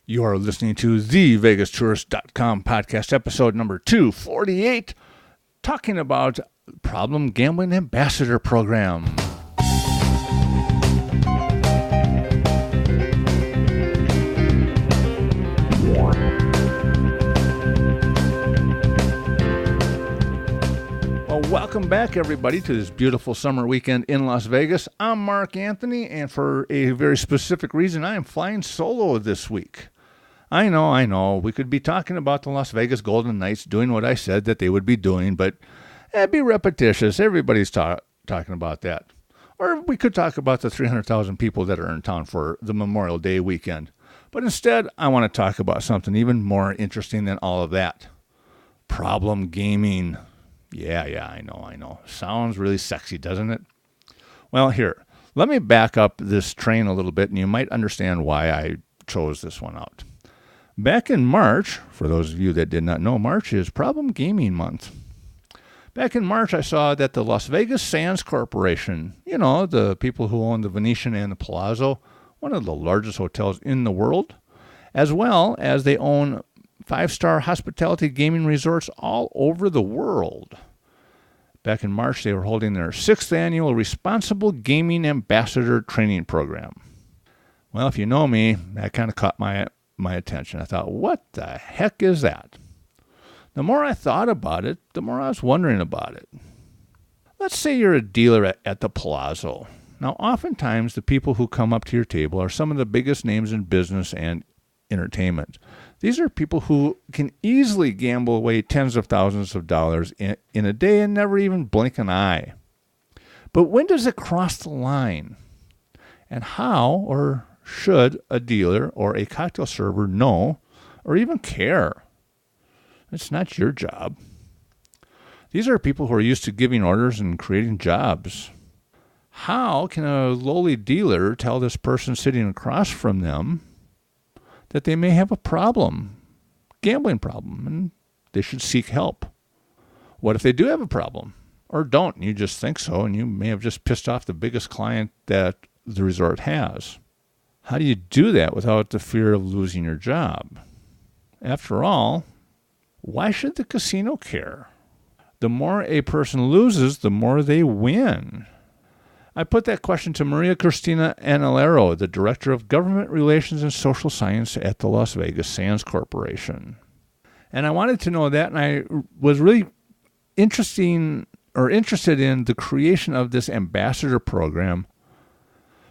You are listening to the VegasTourist.com podcast episode number 248, talking about Problem Gambling Ambassador Program. Well, welcome back, everybody, to this beautiful summer weekend in Las Vegas. I'm Mark Anthony, and for a very specific reason, I am flying solo this week. I know. We could be talking about the Las Vegas Golden Knights doing what I said that they would be doing, but it'd be repetitious. Everybody's talking about that. Or we could talk about the 300,000 people that are in town for the Memorial Day weekend. But instead, I want to talk about something even more interesting than all of that. Problem gaming. Yeah, I know. Sounds really sexy, doesn't it? Well, here, let me back up this train a little bit, and you might understand why I chose this one out. Back in March, for those of you that did not know, March is Problem Gaming Month. Back in March, I saw that the Las Vegas Sands Corporation, the people who own the Venetian and the Palazzo, one of the largest hotels in the world, as well as they own 5-star hospitality gaming resorts all over the world. Back in March, they were holding their 6th annual Responsible Gaming Ambassador Training Program. Well, if you know me, that kind of caught my attention. I thought, what the heck is that? The more I thought about it, the more I was wondering about it. Let's say you're a dealer at the Palazzo. Now, oftentimes, the people who come up to your table are some of the biggest names in business and entertainment. These are people who can easily gamble away tens of thousands of dollars in a day and never even blink an eye. But when does it cross the line? And how or should a dealer or a cocktail server know or even care? It's not your job. These are people who are used to giving orders and creating jobs. How can a lowly dealer tell this person sitting across from them that they may have a gambling problem, and they should seek help? What if they do have a problem or don't, and you just think so, and you may have just pissed off the biggest client that the resort has? How do you do that without the fear of losing your job? After all, why should the casino care? The more a person loses, the more they win. I put that question to Maria-Christina Annaloro, the Director of Government Relations and Social Science at the Las Vegas Sands Corporation. And I wanted to know that, and I was really interested in the creation of this ambassador program.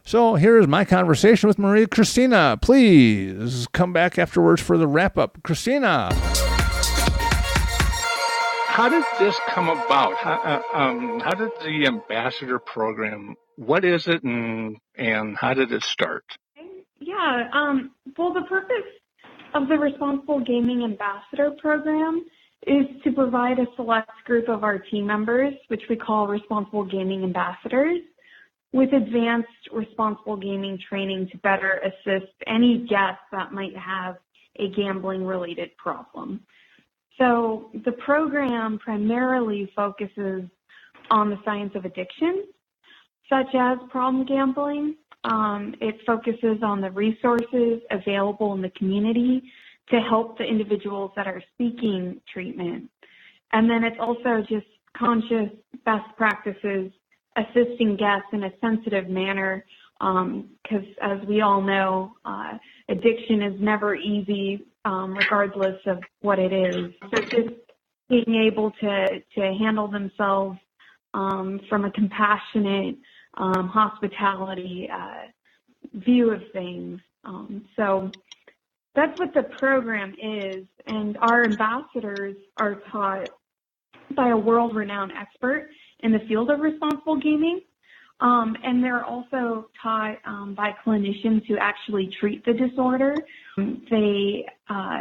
So here is my conversation with Maria-Christina. Please come back afterwards for the wrap-up. Christina, how did this come about? How did the ambassador program, what is it, and how did it start? Yeah, well, the purpose of the Responsible Gaming Ambassador Program is to provide a select group of our team members, which we call Responsible Gaming Ambassadors, with advanced responsible gaming training to better assist any guests that might have a gambling-related problem. So the program primarily focuses on the science of addiction, such as problem gambling. It focuses on the resources available in the community to help the individuals that are seeking treatment. And then it's also just conscious best practices, assisting guests in a sensitive manner, because as we all know, addiction is never easy, regardless of what it is. So just being able to handle themselves from a compassionate hospitality view of things. So that's what the program is, and our ambassadors are taught by a world-renowned expert in the field of responsible gaming, and they're also taught by clinicians who actually treat the disorder. They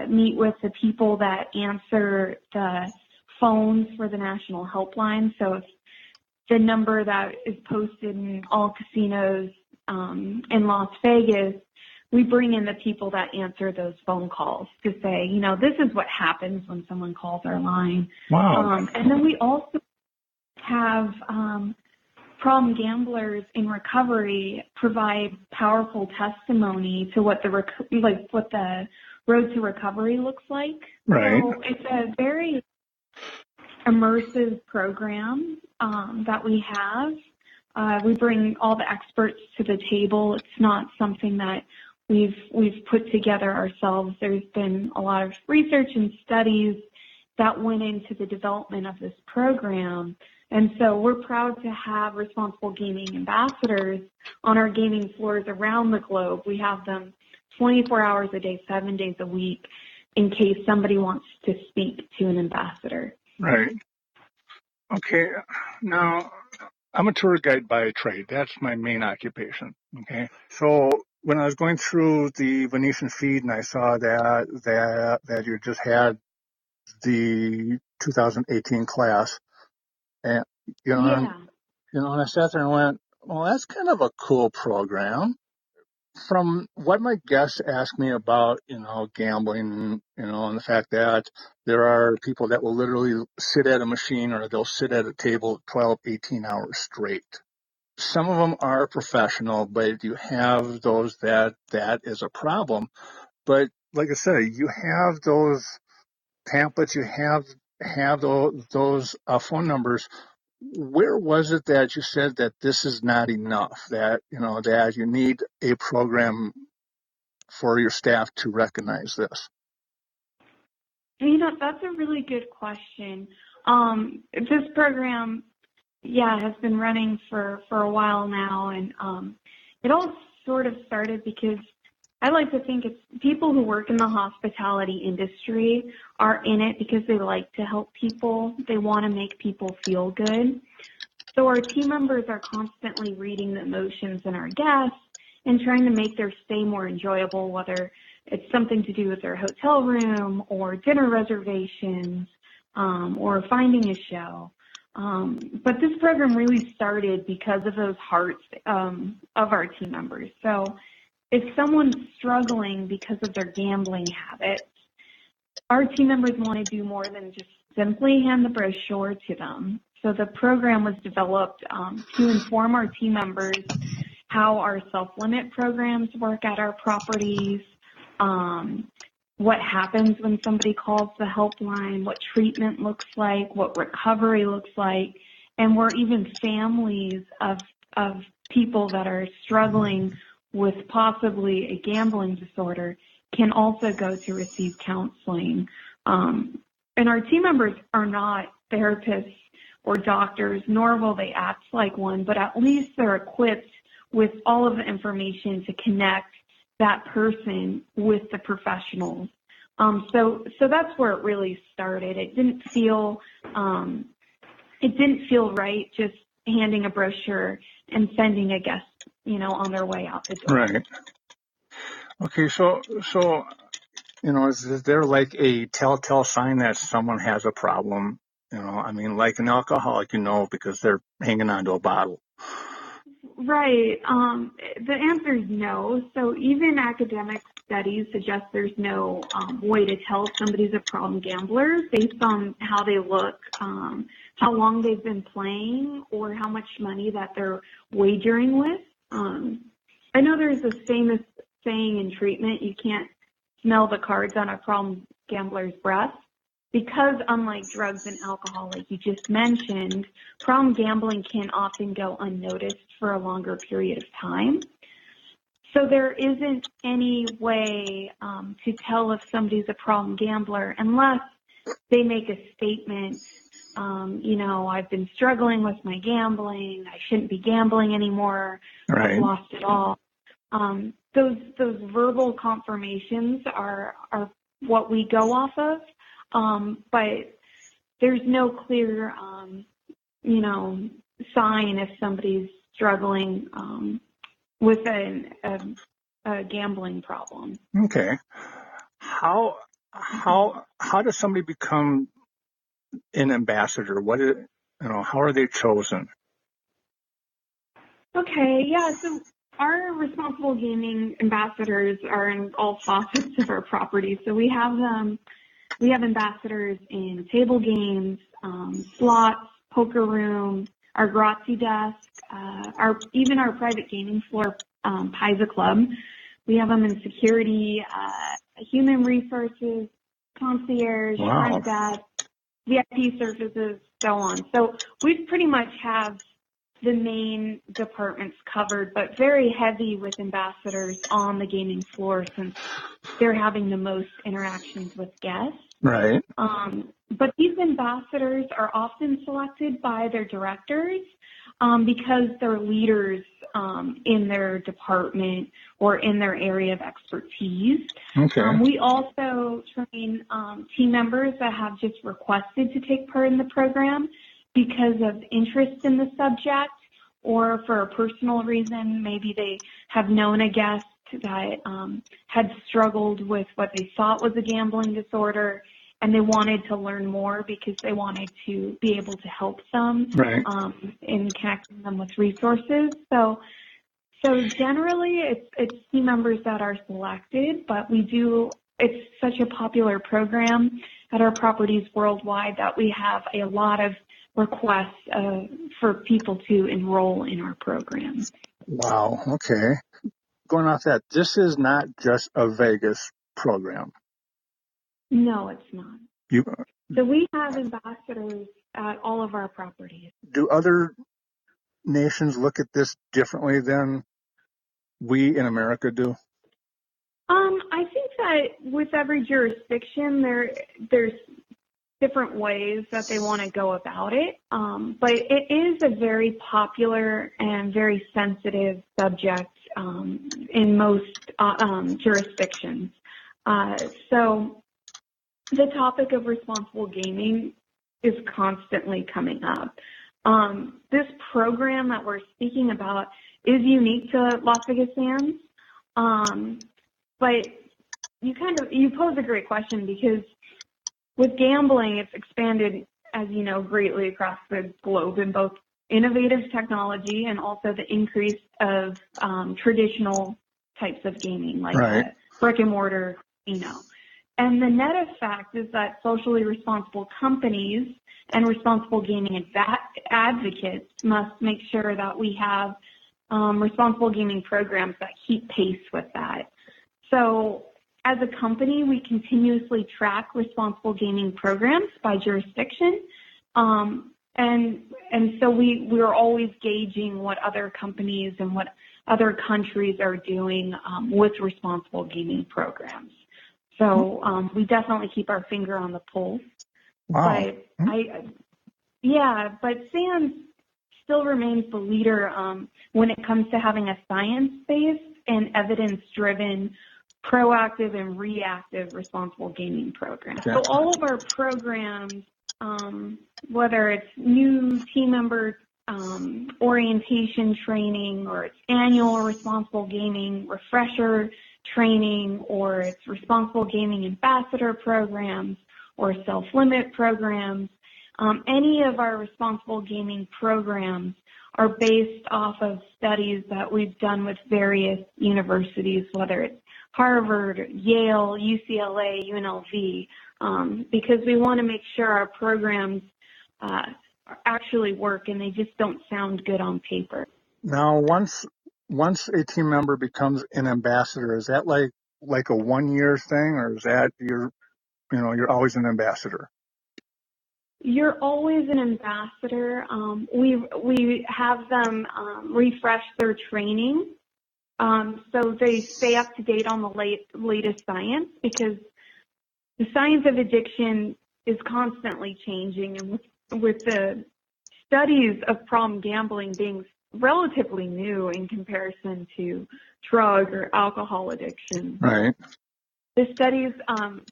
meet with the people that answer the phones for the national helpline. So if the number that is posted in all casinos in Las Vegas, we bring in the people that answer those phone calls to say, this is what happens when someone calls our line. Wow. And then we also have problem gamblers in recovery provide powerful testimony to what the road to recovery looks like. Right. So it's a very immersive program that we have. We bring all the experts to the table. It's not something that we've put together ourselves. There's been a lot of research and studies that went into the development of this program. And so we're proud to have responsible gaming ambassadors on our gaming floors around the globe. We have them 24 hours a day, 7 days a week, in case somebody wants to speak to an ambassador. Right. Okay. Now, I'm a tour guide by trade. That's my main occupation. Okay. So when I was going through the Venetian feed and I saw that you just had the 2018 class, and Yeah. And I sat there and went, well, that's kind of a cool program. From what my guests asked me about, gambling, and the fact that there are people that will literally sit at a machine or they'll sit at a table 12, 18 hours straight. Some of them are professional, but you have those that is a problem. But like I said, you have those pamphlets, you have those phone numbers. Where was it that you said that this is not enough, that you need a program for your staff to recognize this? That's a really good question. This program, has been running for a while now, and it all sort of started because I like to think it's people who work in the hospitality industry are in it because they like to help people. They want to make people feel good. So our team members are constantly reading the emotions in our guests and trying to make their stay more enjoyable, whether it's something to do with their hotel room or dinner reservations or finding a show. But this program really started because of those hearts of our team members. So if someone's struggling because of their gambling habits, our team members want to do more than just simply hand the brochure to them. So the program was developed to inform our team members how our self-limit programs work at our properties, what happens when somebody calls the helpline, what treatment looks like, what recovery looks like, and where even families of people that are struggling with possibly a gambling disorder can also go to receive counseling. And our team members are not therapists or doctors, nor will they act like one, but at least they're equipped with all of the information to connect that person with the professionals. So that's where it really started. It didn't feel right just handing a brochure and sending a guest, on their way out the door. Right. Okay. So is there like a telltale sign that someone has a problem? Like an alcoholic, because they're hanging on to a bottle. Right. The answer is no. So even academic studies suggest there's no way to tell if somebody's a problem gambler based on how they look, how long they've been playing, or how much money that they're wagering with. I know there's this famous saying in treatment, you can't smell the cards on a problem gambler's breath. Because unlike drugs and alcohol, like you just mentioned, problem gambling can often go unnoticed for a longer period of time. So there isn't any way to tell if somebody's a problem gambler unless they make a statement, I've been struggling with my gambling, I shouldn't be gambling anymore, Right. I've lost it all. Those verbal confirmations are what we go off of. But there's no clear, sign if somebody's struggling with a gambling problem. Okay. How does somebody become an ambassador? How are they chosen? Okay, yeah. So our responsible gaming ambassadors are in all facets of our property. So we have them. We have ambassadors in table games, slots, poker room, our Grazie desk, even our private gaming floor, Pisa Club. We have them in security, human resources, concierge, front desk, VIP services, so on. So we pretty much have the main departments covered, but very heavy with ambassadors on the gaming floor since they're having the most interactions with guests. Right. But these ambassadors are often selected by their directors because they're leaders in their department or in their area of expertise. Okay. We also train team members that have just requested to take part in the program because of interest in the subject or for a personal reason. Maybe they have known a guest that had struggled with what they thought was a gambling disorder, and they wanted to learn more because they wanted to be able to help them in connecting them with resources. So generally, it's team members that are selected, but it's such a popular program at our properties worldwide that we have a lot of requests for people to enroll in our program. Wow. Okay. Going off that, this is not just a Vegas program. No, it's not. So we have ambassadors at all of our properties. Do other nations look at this differently than we in America do? I think that with every jurisdiction, there's different ways that they want to go about it. But it is a very popular and very sensitive subject in most jurisdictions. So the topic of responsible gaming is constantly coming up. This program that we're speaking about is unique to Las Vegas Sands. But you pose a great question because with gambling, it's expanded, as you know, greatly across the globe in both innovative technology and also the increase of traditional types of gaming like brick and mortar casino. And the net effect is that socially responsible companies and responsible gaming advocates must make sure that we have responsible gaming programs that keep pace with that. So as a company, we continuously track responsible gaming programs by jurisdiction. And so we're always gauging what other companies and what other countries are doing with responsible gaming programs. So we definitely keep our finger on the pulse. Wow. But Sands still remains the leader when it comes to having a science-based and evidence-driven proactive and reactive responsible gaming program. So all of our programs, whether it's new team member orientation training or it's annual responsible gaming refresher training or it's responsible gaming ambassador programs or self-limit programs, any of our responsible gaming programs are based off of studies that we've done with various universities, whether it's Harvard, Yale, UCLA, UNLV, because we want to make sure our programs actually work and they just don't sound good on paper. Now, once a team member becomes an ambassador, is that like a 1-year thing, or is that you're always an ambassador? You're always an ambassador. We have them refresh their training. So they stay up to date on the latest science because the science of addiction is constantly changing. And with the studies of problem gambling being relatively new in comparison to drug or alcohol addiction, the studies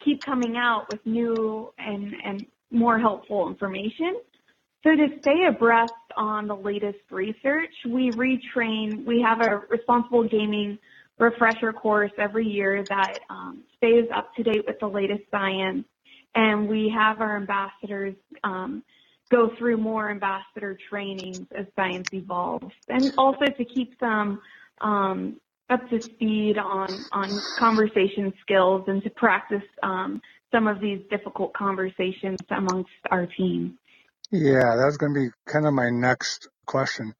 keep coming out with new and more helpful information. So to stay abreast on the latest research, we retrain. We have a responsible gaming refresher course every year that stays up to date with the latest science. And we have our ambassadors go through more ambassador trainings as science evolves. And also to keep them up to speed on conversation skills and to practice some of these difficult conversations amongst our team. Yeah, that's going to be kind of my next question.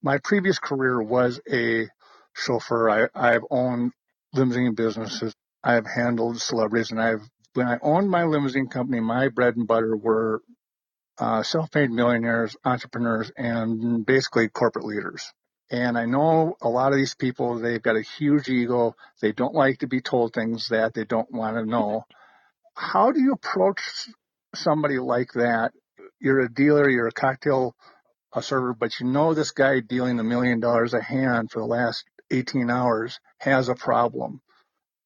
My previous career was a chauffeur. I've owned limousine businesses. I've handled celebrities, and when I owned my limousine company, my bread and butter were self-made millionaires, entrepreneurs, and basically corporate leaders. And I know a lot of these people, they've got a huge ego. They don't like to be told things that they don't want to know. How do you approach somebody like that? You're a dealer, you're a server, but you know this guy dealing $1 million a hand for the last 18 hours has a problem.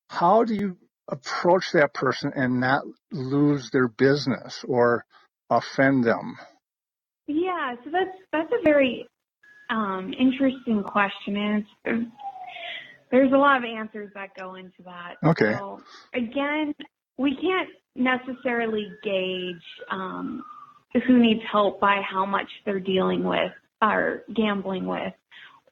How do you approach that person and not lose their business or offend them? Yeah, so that's a very interesting question, and there's a lot of answers that go into that. Okay. So again, we can't necessarily gauge who needs help by how much they're dealing with or gambling with,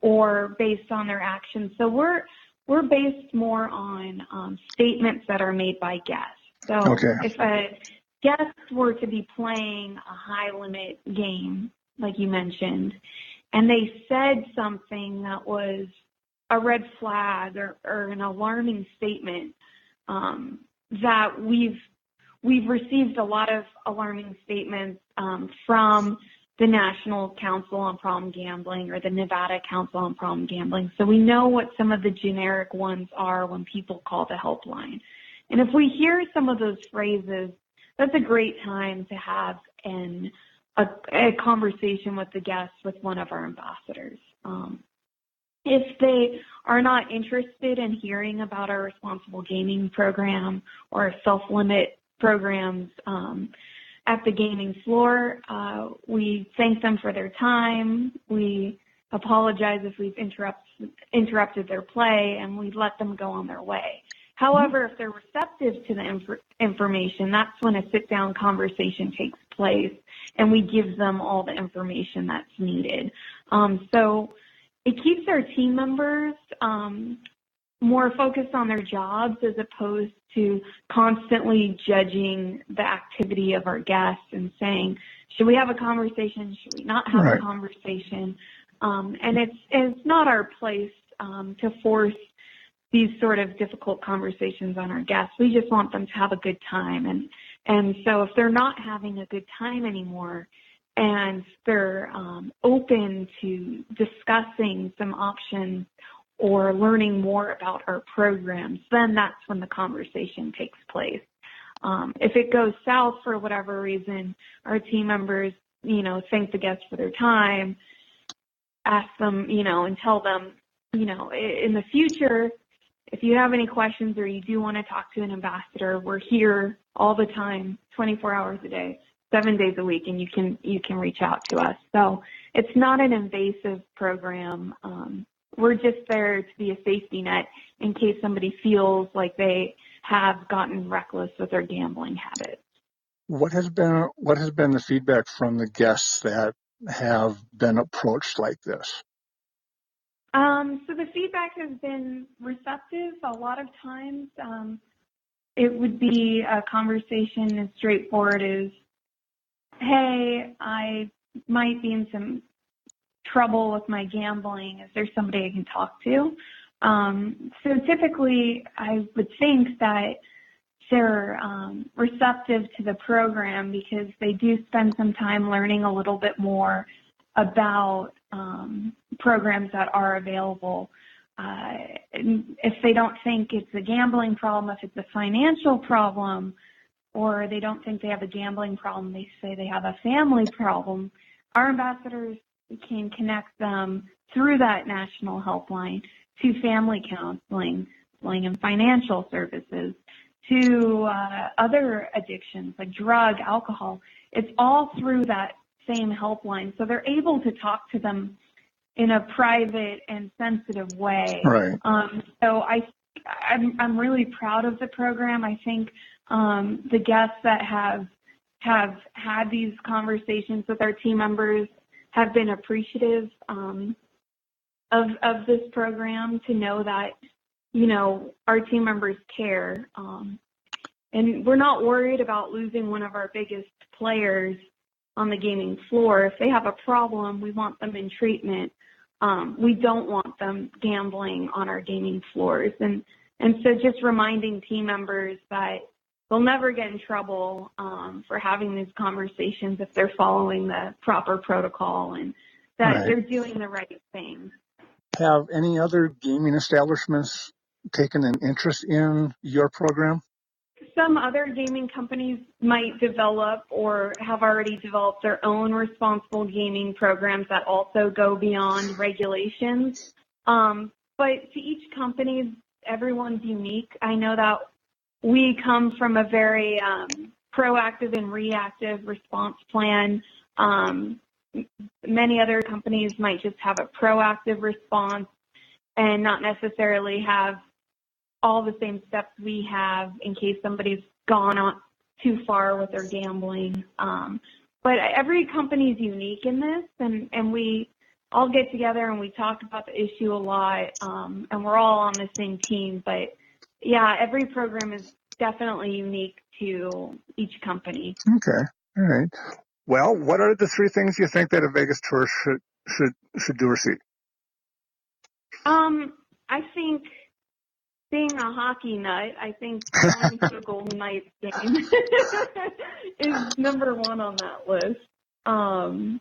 or based on their actions. So we're based more on statements that are made by guests. So Okay. if a guest were to be playing a high limit game, like you mentioned, and they said something that was a red flag or an alarming statement, that we've received a lot of alarming statements from the National Council on Problem Gambling or the Nevada Council on Problem Gambling. So we know what some of the generic ones are when people call the helpline. And if we hear some of those phrases, that's a great time to have a conversation with the guests with one of our ambassadors. If they are not interested in hearing about our responsible gaming program or self-limit programs at the gaming floor, we thank them for their time. We apologize if we've interrupted their play, and we let them go on their way. However, if they're receptive to the information, that's when a sit-down conversation takes place, and we give them all the information that's needed. So it keeps our team members more focused on their jobs as opposed to constantly judging the activity of our guests and saying, should we have a conversation? Should we not have a conversation? And it's not our place to force these sort of difficult conversations on our guests. We just want them to have a good time. And so if they're not having a good time anymore and they're open to discussing some options or learning more about our programs, then that's when the conversation takes place. If it goes south for whatever reason, our team members, thank the guests for their time, ask them, and tell them, in the future, if you have any questions or you do want to talk to an ambassador, we're here all the time, 24 hours a day, 7 days a week, and you can reach out to us. So it's not an invasive program. We're just there to be a safety net in case somebody feels like they have gotten reckless with their gambling habits. What has been the feedback from the guests that have been approached like this? So the feedback has been receptive. A lot of times it would be a conversation as straightforward as, hey, I might be in some trouble with my gambling. Is there somebody I can talk to? So typically I would think that they're receptive to the program because they do spend some time learning a little bit more about programs that are available. If they don't think it's a gambling problem, if it's a financial problem, or they don't think they have a gambling problem, they say they have a family problem, our ambassadors can connect them through that national helpline to family counseling and financial services, to other addictions like drug, alcohol. It's all through that same helpline. So they're able to talk to them in a private and sensitive way. Right. So I'm really proud of the program. I think the guests that have had these conversations with our team members have been appreciative of this program, to know that, our team members care. And we're not worried about losing one of our biggest players on the gaming floor. If they have a problem, we want them in treatment. We don't want them gambling on our gaming floors. And so just reminding team members that they'll never get in trouble for having these conversations if they're following the proper protocol and that they're doing the right thing. Have any other gaming establishments taken an interest in your program? Some other gaming companies might develop or have already developed their own responsible gaming programs that also go beyond regulations. But to each company, everyone's unique. I know that we come from a very proactive and reactive response plan. Many other companies might just have a proactive response and not necessarily have all the same steps we have in case somebody's gone on too far with their gambling. But every company is unique in this, and we all get together and we talk about the issue a lot, and we're all on the same team. But yeah, every program is definitely unique to each company. Okay, all right. Well, what are the 3 things you think that a Vegas tour should do or see? I think being a hockey nut, I think going to a Golden Knights game is number 1 on that list. I'm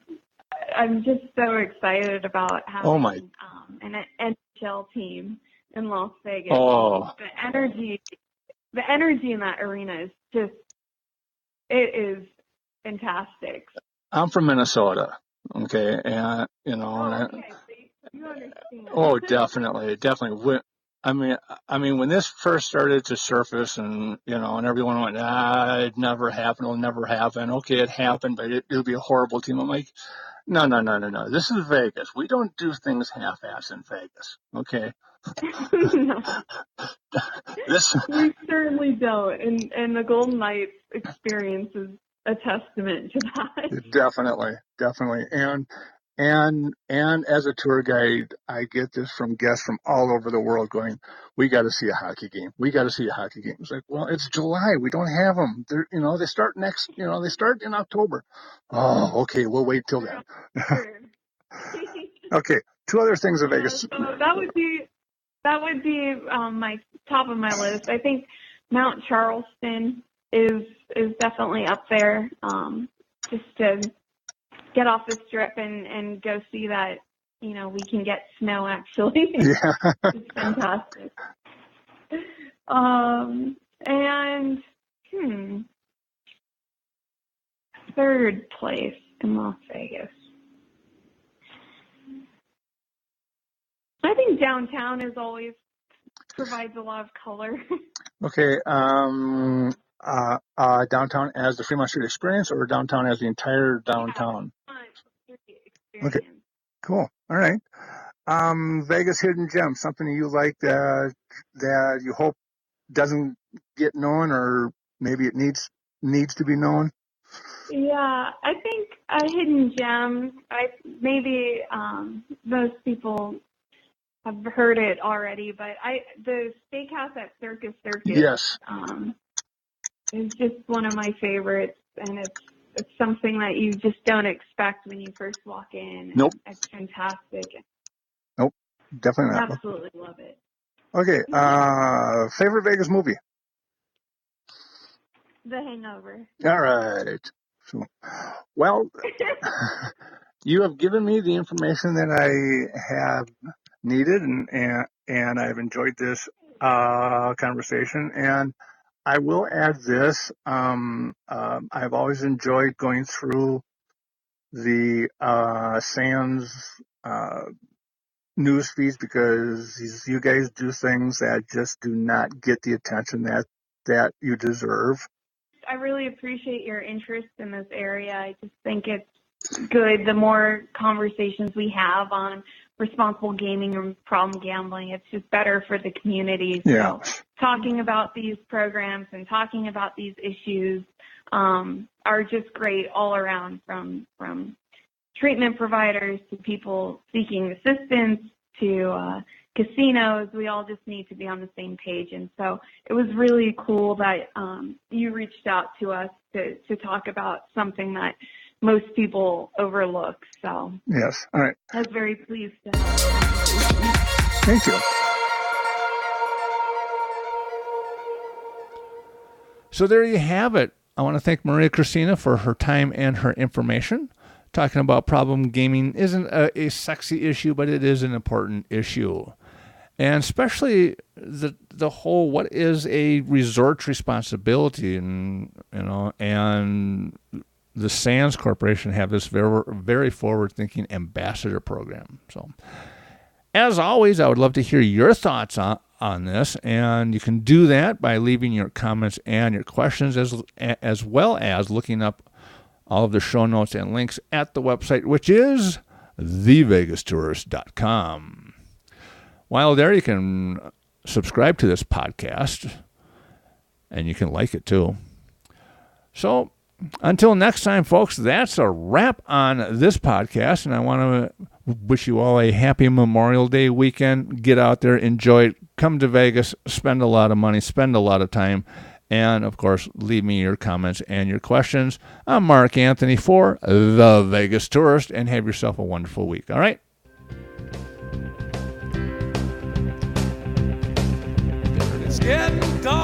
just so excited about having an NHL team in Las Vegas. Oh. The energy in that arena is just, it is fantastic. I'm from Minnesota, okay, and you understand. Oh, definitely. I mean, when this first started to surface, and and everyone went, it never happened. It'll never happen. Okay, it happened, but it'll be a horrible team. I'm like, no. This is Vegas. We don't do things half-ass in Vegas. Okay. No. We certainly don't, and the Golden Knights experience is a testament to that. Definitely. And as a tour guide, I get this from guests from all over the world going, we got to see a hockey game. It's like, well, it's July. We don't have them. They start they start in October. Oh, okay. We'll wait till then. Sure. Okay. 2 other things in Vegas. So that would be my top of my list. I think Mount Charleston is definitely up there. Just to get off the strip and go see that, we can get snow actually. Yeah. It's fantastic. And third place in Las Vegas. I think downtown provides a lot of color. Okay. Downtown as the Fremont Street Experience, or downtown as the entire downtown? Yeah, okay, cool. All right. Vegas hidden gem, something you like that you hope doesn't get known, or maybe it needs to be known? Yeah, I think a hidden gem. Maybe most people have heard it already, but the steakhouse at Circus Circus. Yes. Is just one of my favorites, and it's something that you just don't expect when you first walk in. Nope. It's fantastic. Nope, definitely not. Absolutely love it. Okay, favorite Vegas movie? The Hangover. All right. So, well, you have given me the information that I have needed, and I've enjoyed this conversation. And I will add this. I've always enjoyed going through the Sands news feeds, because you guys do things that just do not get the attention that you deserve. I really appreciate your interest in this area. I just think it's good. The more conversations we have on responsible gaming and problem gambling, it's just better for the community. Yeah. So talking about these programs and talking about these issues are just great all around, from treatment providers to people seeking assistance to casinos. We all just need to be on the same page. And so it was really cool that you reached out to us to talk about something that most people overlook. So Yes. All right. I was very pleased to have this conversation. Thank you. So there you have it. I want to thank Maria-Christina for her time and her information. Talking about problem gaming isn't a sexy issue, but it is an important issue. And especially the whole, what is a resort's responsibility, and the Sands Corporation have this very, very forward-thinking ambassador program. So, as always, I would love to hear your thoughts on this, and you can do that by leaving your comments and your questions, as well as looking up all of the show notes and links at the website, which is thevegastourist.com. While there, you can subscribe to this podcast, and you can like it too. So, until next time, folks, that's a wrap on this podcast, and I want to wish you all a happy Memorial Day weekend. Get out there, enjoy it, come to Vegas, spend a lot of money, spend a lot of time, and, of course, leave me your comments and your questions. I'm Mark Anthony for The Vegas Tourist, and have yourself a wonderful week, all right? It's getting dark.